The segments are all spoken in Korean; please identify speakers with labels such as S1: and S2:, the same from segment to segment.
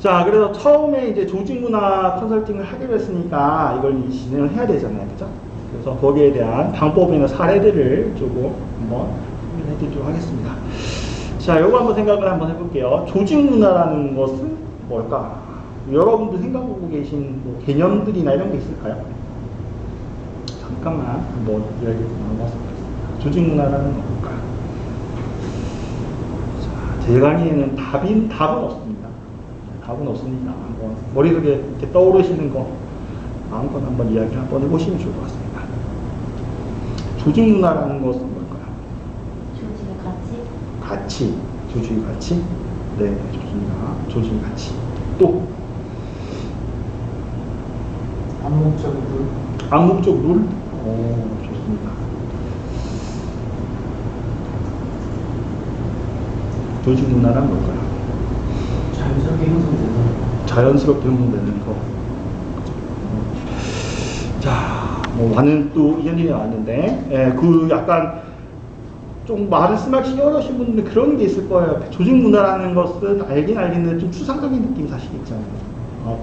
S1: 자, 그래서 처음에 이제 조직문화 컨설팅을 하기로 했으니까 이걸 진행을 해야 되잖아요. 그죠? 그래서 거기에 대한 방법이나 사례들을 조금 한번 소개해 드리도록 하겠습니다. 자, 요거 한번 생각을 한번 해볼게요. 조직문화라는 것은 뭘까? 여러분들 생각하고 계신 뭐 개념들이나 이런 게 있을까요? 잠깐만 한번 이야기를 나눠봐서 보겠습니다. 조직문화라는 건 뭘까? 자, 제 강의에는 답은 없습니다. 답은 없으니까 한번 머릿속에 이렇게 떠오르시는 거 마음껏 한번 이야기 한번 해보시면 좋을 것 같습니다. 조직문화라는 것은 뭘까요?
S2: 조직의 가치?
S1: 가치, 조직의 가치? 네, 좋습니다. 조직의 가치. 또
S3: 암묵적 룰.
S1: 암묵적 룰? 오, 좋습니다. 조직문화란 뭘까요?
S3: 자연스럽게 형성되는.
S1: 자연스럽게 형성되는 거. 자, 뭐 많은 또 의견이 나왔는데, 예, 그 약간 좀 말을 쓰기 어려우신 분들 그런 게 있을 거예요. 조직 문화라는 것은 알긴 알겠는데 좀 추상적인 느낌이 사실 있잖아요.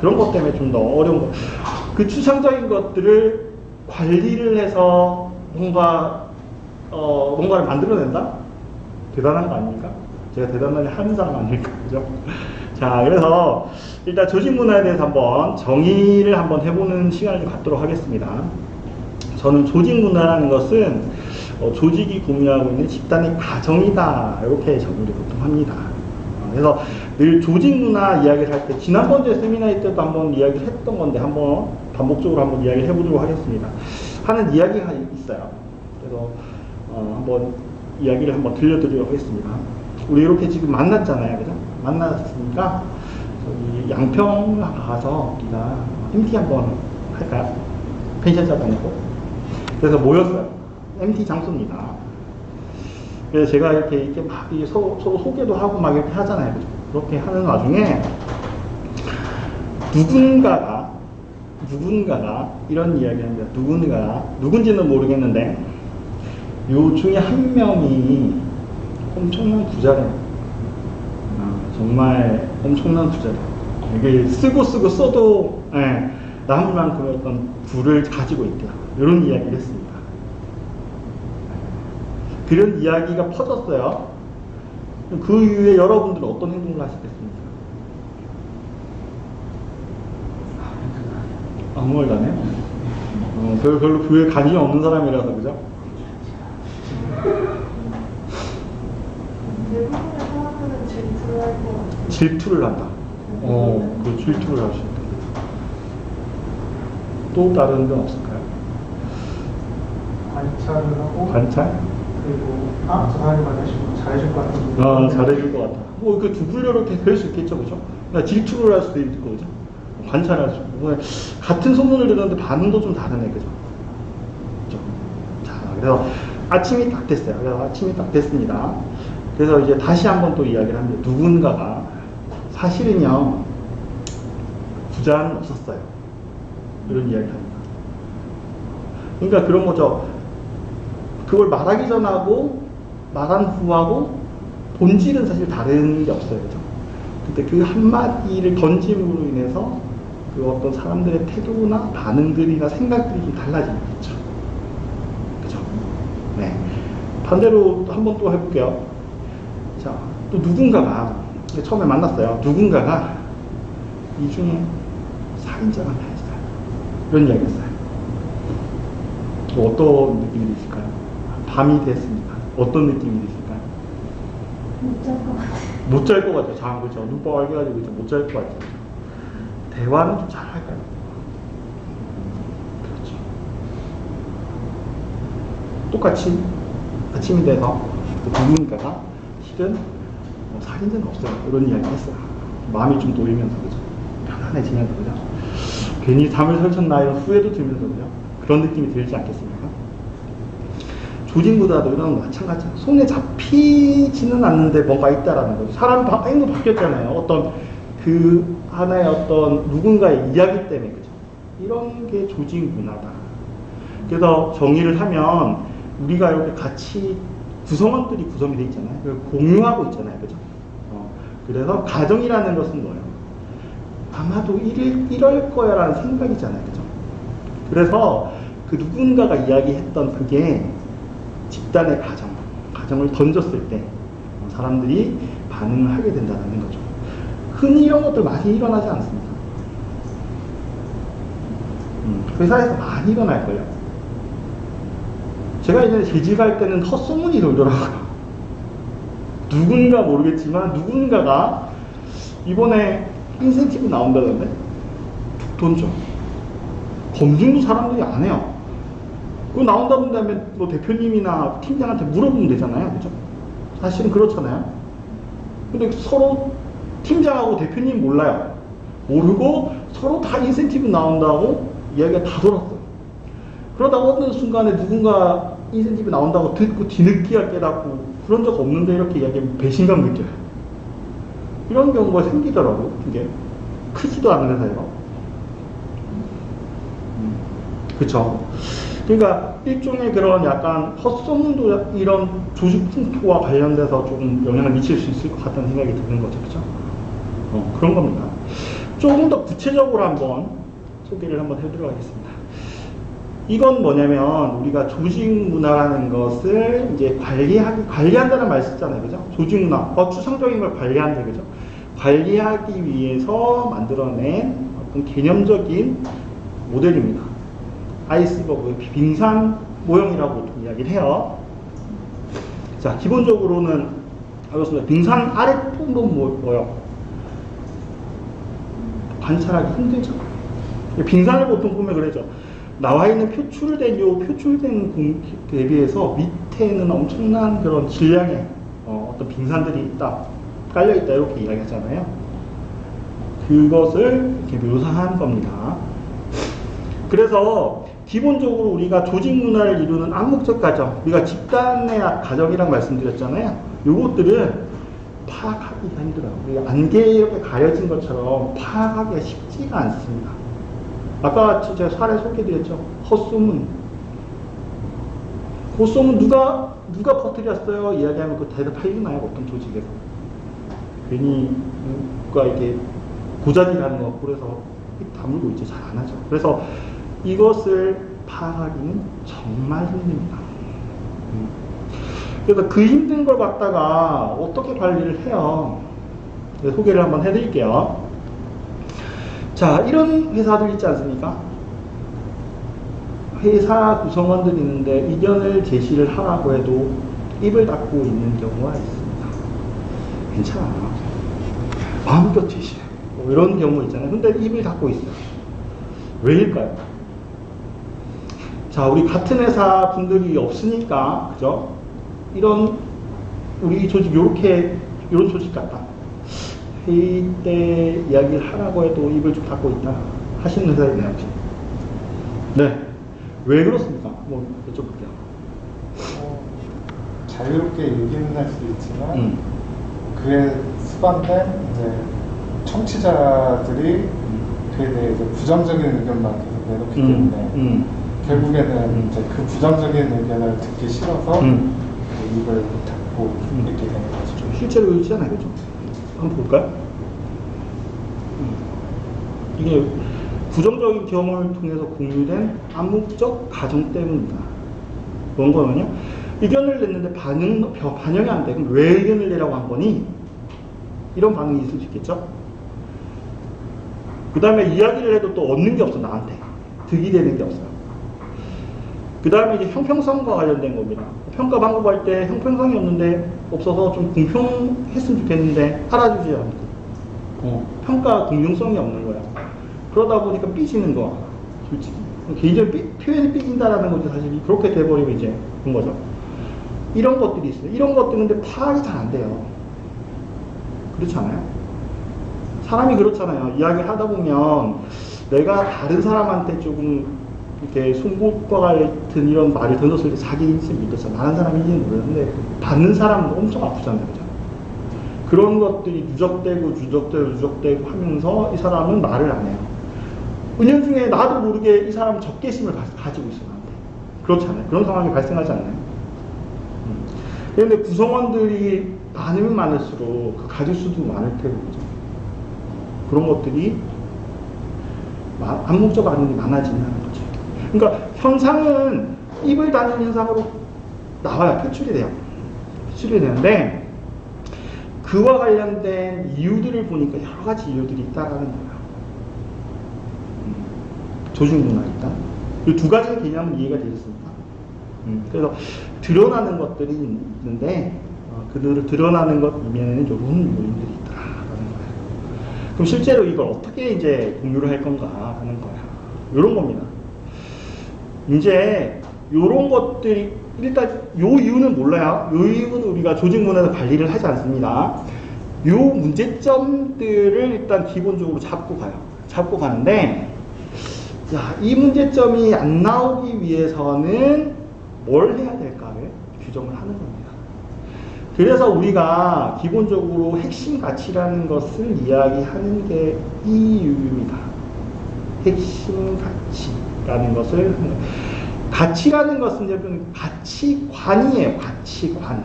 S1: 그런 것 때문에 좀 더 어려운 거. 그 추상적인 것들을 관리를 해서 뭔가를 만들어낸다? 대단한 거 아닙니까? 제가 대단하게 하는 사람 아닐까, 그죠? 자, 그래서 일단 조직 문화에 대해서 한번 정의를 한번 해보는 시간을 좀 갖도록 하겠습니다. 저는 조직 문화라는 것은 조직이 공유하고 있는 집단의 가정이다, 이렇게 정의를 보통 합니다. 그래서 늘 조직 문화 이야기를 할 때 지난번에 세미나일 때도 한번 이야기를 했던 건데 한번 반복적으로 한번 이야기를 해보도록 하겠습니다. 하는 이야기가 있어요. 그래서 한번 이야기를 한번 들려드리도록 하겠습니다. 우리 이렇게 지금 만났잖아요, 그죠? 만났으니까 저기 양평 가서 우리가 MT 한번 할까요? 펜션 잡아내고. 그래서 모였어요. MT 장소입니다. 그래서 제가 이렇게 막 서로 소개도 하고 막 이렇게 하잖아요, 그죠? 그렇게 하는 와중에 누군가가 이런 이야기를 합니다. 누군지는 모르겠는데 요 중에 한 명이 엄청난 부자래요. 정말 엄청난 부자래요. 이게 쓰고 써도 남을 어떤 부를 가지고 있대요. 이런 이야기를 했습니다. 그런 이야기가 퍼졌어요. 그 이후에 여러분들은 어떤 행동을 하시겠습니까? 아무 말도 안 해요? 별로 그에 관심이 없는 사람이라서, 그죠?
S2: 대부분의 사람들은 질투를 할 것 같아요.
S1: 질투를 한다. 그 질투를 할 수 있다. 또 다른 건 없을까요?
S3: 관찰을 하고.
S1: 관찰?
S3: 그리고 저 사람이 만나시면 잘해줄 것 같은.
S1: 잘해줄 것 같다. 그 두 분류로 될 수 있겠죠, 그죠? 질투를 할 수도 있고, 그죠? 관찰할 수 있고. 같은 소문을 들었는데 반응도 좀 다르네, 그죠? 그죠? 자, 그래서 아침이 딱 됐어요. 그래서 아침이 딱 됐습니다. 그래서 이제 다시 한번 또 이야기를 합니다. 누군가가 사실은요, 부자는 없었어요. 이런 이야기를 합니다. 그러니까 그런 거죠. 그걸 말하기 전하고 말한 후하고 본질은 사실 다른 게 없어요. 그죠? 근데 그 한마디를 던짐으로 인해서 그 어떤 사람들의 태도나 반응들이나 생각들이 좀 달라지는 거죠. 그죠? 네. 반대로 한 번 또 해볼게요. 자, 또 누군가가 처음에 만났어요. 누군가가 이 중에 살인자가 나있어요. 이런 이야기 했어요. 어떤 느낌이 드실까요? 밤이 됐습니다. 어떤 느낌이 드실까요?
S2: 못 잘 것 같아요.
S1: 못 잘 것 같아요. 잠, 그죠? 눈 빨개가지고 못 잘 것 같아요. 대화는 좀 잘할까요? 그렇죠. 똑같이 아침이 돼서 누군가가 실은 살인자는 없어요. 이런 이야기 했어요. 마음이 좀 놓이면서, 그죠? 편안해지면서, 그죠? 괜히 잠을 설쳤나 이런 후회도 들면서, 그죠? 그런 느낌이 들지 않겠습니까? 조직보다도 이런 마찬가지예요. 손에 잡히지는 않는데 뭔가 있다라는 거죠. 사람 행동 바뀌었잖아요. 어떤 그 하나의 어떤 누군가의 이야기 때문에, 그죠? 이런 게 조직 문화다. 그래서 정의를 하면 우리가 이렇게 같이 구성원들이 구성이 되어 있잖아요. 공유하고 있잖아요. 그죠? 그래서 가정이라는 것은 뭐예요? 아마도 이럴 거야라는 생각이잖아요. 그죠? 그래서 그 누군가가 이야기했던 그게 집단의 가정을 던졌을 때 사람들이 반응을 하게 된다는 거죠. 흔히 이런 것들 많이 일어나지 않습니까? 회사에서 많이 일어날걸요. 제가 이제 재직할 때는 헛소문이 돌더라고요. 누군가 모르겠지만 누군가가 이번에 인센티브 나온다던데 돈 줘. 검증도 사람들이 안 해요. 그거 나온다는 다음에 뭐 대표님이나 팀장한테 물어보면 되잖아요. 그죠? 사실은 그렇잖아요. 근데 서로 팀장하고 대표님 몰라요. 모르고 서로 다 인센티브 나온다고 이야기가 다 돌았어요. 그러다가 어느 순간에 누군가 인센티브 나온다고 듣고 뒤늦게 깨닫고 그런 적 없는데 이렇게 이야기하면 배신감 느껴요. 이런 경우가 생기더라고요. 이게 크지도 않은 회사에서. 그쵸. 그러니까 일종의 그런 약간 헛소문도 이런 조직 풍토와 관련돼서 조금 영향을 미칠 수 있을 것 같다는 생각이 드는 거죠. 그죠? 그런 겁니다. 조금 더 구체적으로 한번 소개를 한번 해드리도록 하겠습니다. 이건 뭐냐면 우리가 조직 문화라는 것을 이제 관리한다는 말 쓰잖아요. 그죠? 조직 문화, 추상적인 걸 관리한다. 그죠? 관리하기 위해서 만들어낸 어떤 개념적인 모델입니다. 아이스버그 빙산 모형이라고 보통 이야기를 해요. 자, 기본적으로는 그렇습니다. 빙산 아랫부분 모형 관찰하기 힘들죠. 빙산을 보통 보면 그러죠. 나와 있는 표출된 공기 대비해서 밑에는 엄청난 그런 질량의 어떤 빙산들이 있다, 깔려 있다 이렇게 이야기하잖아요. 그것을 이렇게 묘사한 겁니다. 그래서 기본적으로 우리가 조직 문화를 이루는 암묵적 가정, 우리가 집단의 가정이라고 말씀드렸잖아요. 요것들은 파악하기가 힘들어요. 우리가 안개에 이렇게 가려진 것처럼 파악하기가 쉽지가 않습니다. 아까 제가 사례 소개드렸죠. 헛소문. 헛소문 누가 퍼뜨렸어요? 이야기하면 그 대답하기나요? 어떤 조직에서. 괜히 누가 이렇게 고자질하는 거 그래서 다물고 있지 잘 안 하죠. 그래서 이것을 파악하기는 정말 힘듭니다. 그래서 그 힘든 걸 갖다가 어떻게 관리를 해요? 소개를 한번 해드릴게요. 자, 이런 회사들 있지 않습니까? 회사 구성원들이 있는데 의견을 제시를 하라고 해도 입을 닫고 있는 경우가 있습니다. 괜찮아. 마음껏 제시해. 뭐 이런 경우 있잖아요. 근데 입을 닫고 있어요. 왜일까요? 자, 우리 같은 회사 분들이 없으니까, 그죠? 우리 조직, 이런 조직 같다. 회의 때 이야기를 하라고 해도 입을 좀 닫고 있다. 하시는 회사 있나요, 혹시? 네. 왜 그렇습니까? 뭐, 여쭤볼게요.
S3: 자유롭게 얘기는 할 수 있지만, 그에 수반된 이제 청취자들이 그에 대해 이제 부정적인 의견만 계속 내놓기 때문에, 결국에는 이제 그 부정적인 의견을 듣기 싫어서 입을 닫고 있게 되는 거죠.
S1: 실제로 그렇잖아요, 그죠? 한번 볼까요? 이게 부정적인 경험을 통해서 공유된 암묵적 가정 때문이다. 뭔 거냐면요, 의견을 냈는데 반영이 안 돼. 그럼 왜 의견을 내라고 한 거니? 이런 반응이 있을 수 있겠죠? 그 다음에 이야기를 해도 또 얻는 게 없어, 나한테. 득이 되는 게 없어요. 그 다음에 이제 형평성과 관련된 겁니다. 평가 방법할 때 형평성이 없어서 좀 공평했으면 좋겠는데 알아주지 않고 평가 공정성이 없는 거야. 그러다 보니까 삐지는 거야. 솔직히 개인적인 표현이 삐진다라는 거지. 사실 그렇게 돼버리면 이제 그런 거죠. 이런 것들이 있어요. 이런 것들은 근데 파악이 잘 안 돼요. 그렇지 않아요? 사람이 그렇잖아요. 이야기를 하다 보면 내가 다른 사람한테 조금 이렇게 송곳과 같은 이런 말을 던졌을 때 자기 인지를 믿었잖아. 다른 사람인지는 모르는데 받는 사람은 엄청 아프잖아요. 그죠? 그런 것들이 누적되고 하면서 이 사람은 말을 안 해요. 은연중에 나도 모르게 이 사람은 적개심을 가지고 있어, 나한테. 그렇잖아요. 그런 상황이 발생하지 않나요? 그런데 구성원들이 많으면 많을수록 그 가짓수도 많을 테고, 그죠? 그런 것들이 암묵적 반응이 많아진다는 거죠. 그러니까 현상은 입을 닫는 현상으로 나와요. 표출이 돼요. 표출이 되는데 그와 관련된 이유들을 보니까 여러 가지 이유들이 있다라는 거예요. 조직 문화 일단 이 두 가지 개념은 이해가 되셨습니까? 그래서 드러나는 것들이 있는데 그들을 드러나는 것 이면에는 이런 요인들이 있다라는 거예요. 그럼 실제로 이걸 어떻게 이제 공유를 할 건가 하는 거야. 이런 겁니다. 이제 이런 것들이 일단 요 이유는 몰라요. 요 이유는 우리가 조직 문화에서 관리를 하지 않습니다. 요 문제점들을 일단 기본적으로 잡고 가요. 잡고 가는데 자, 이 문제점이 안 나오기 위해서는 뭘 해야 될까를 규정을 하는 겁니다. 그래서 우리가 기본적으로 핵심 가치라는 것을 이야기하는 게 이 이유입니다. 핵심 가치라는 것을 하는 거예요. 가치라는 것은 이제 가치관이에요. 가치관.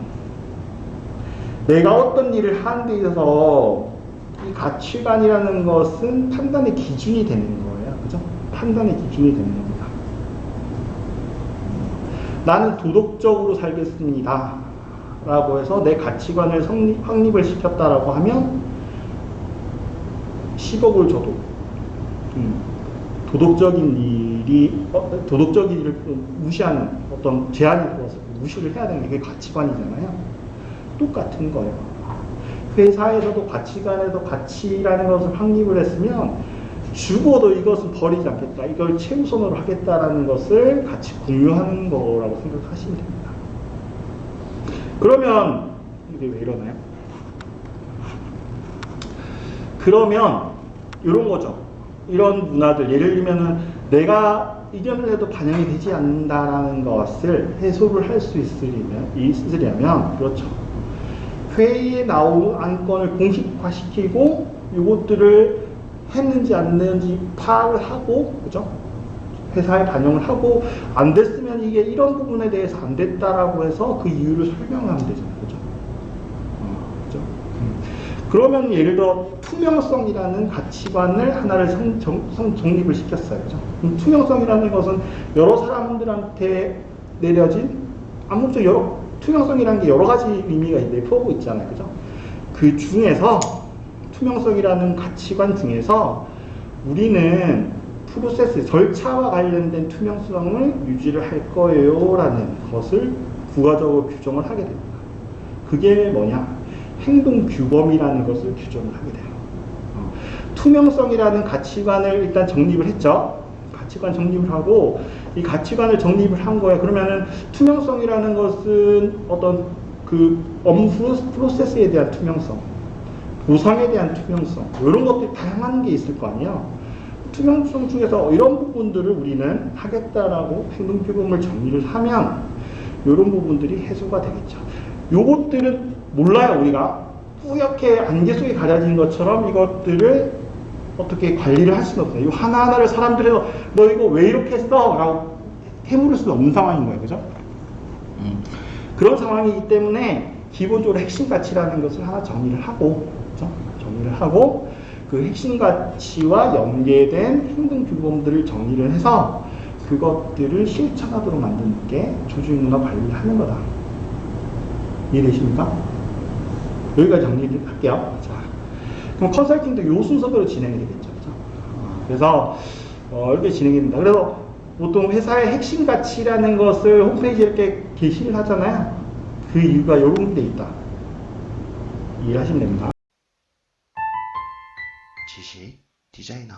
S1: 내가 어떤 일을 하는 데 있어서 이 가치관이라는 것은 판단의 기준이 되는 거예요. 그죠? 판단의 기준이 되는 겁니다. 나는 도덕적으로 살겠습니다. 라고 해서 내 가치관을 확립을 시켰다라고 하면 10억을 줘도 도덕적인 일을 무시하는 어떤 제한이 들어서 무시를 해야 되는 게 가치관이잖아요. 똑같은 거예요. 회사에서도 가치관에서 가치라는 것을 확립을 했으면 죽어도 이것은 버리지 않겠다. 이걸 최우선으로 하겠다라는 것을 같이 공유하는 거라고 생각하시면 됩니다. 그러면 이게 왜 이러나요? 그러면 이런 거죠. 이런 문화들, 예를 들면은 내가 의견을 내도 반영이 되지 않는다라는 것을 해소를 할 수 있으려면 그렇죠. 회의에 나온 안건을 공식화시키고 이것들을 했는지 안 했는지 파악을 하고, 그죠? 회사에 반영을 하고, 안 됐으면 이게 이런 부분에 대해서 안 됐다라고 해서 그 이유를 설명하면 되잖아요. 그죠? 그죠? 그러면 예를 들어, 투명성이라는 가치관을 하나를 정립을 시켰어요. 그죠? 투명성이라는 것은 여러 사람들한테 내려진 암묵적 투명성이라는 게 여러 가지 의미가 내포하고 있잖아요. 그죠? 그 중에서 투명성이라는 가치관 중에서 우리는 프로세스, 절차와 관련된 투명성을 유지를 할 거예요 라는 것을 부가적으로 규정을 하게 됩니다. 그게 뭐냐? 행동규범이라는 것을 규정을 하게 돼요. 투명성이라는 가치관을 일단 정립을 했죠. 가치관 정립을 하고 이 가치관을 정립을 한 거예요. 그러면은 투명성이라는 것은 어떤 그 업무 프로세스에 대한 투명성, 보상에 대한 투명성, 이런 것들이 다양한 게 있을 거 아니에요. 투명성 중에서 이런 부분들을 우리는 하겠다라고 행동규범을 정리를 하면 이런 부분들이 해소가 되겠죠. 요것들은 몰라요. 우리가 뿌옇게 안개 속에 가려진 것처럼 이것들을 어떻게 관리를 할 수는 없어요. 이 하나하나를 사람들에서 너 이거 왜 이렇게 했어? 라고 해물을 수는 없는 상황인 거예요. 그죠? 그런 상황이기 때문에 기본적으로 핵심 가치라는 것을 하나 정리를 하고, 그죠? 정리를 하고 그 핵심 가치와 연계된 행동 규범들을 정리를 해서 그것들을 실천하도록 만드는 게 조직문화 관리를 하는 거다. 이해되십니까? 여기까지 정리를 할게요. 자, 그럼 컨설팅도 요 순서대로 진행이 되겠죠. 그래서 이렇게 진행이 됩니다. 그래서 보통 회사의 핵심 가치라는 것을 홈페이지에 이렇게 게시를 하잖아요. 그 이유가 이런 데 있다. 이해하시면 됩니다.
S4: 지식 디자이너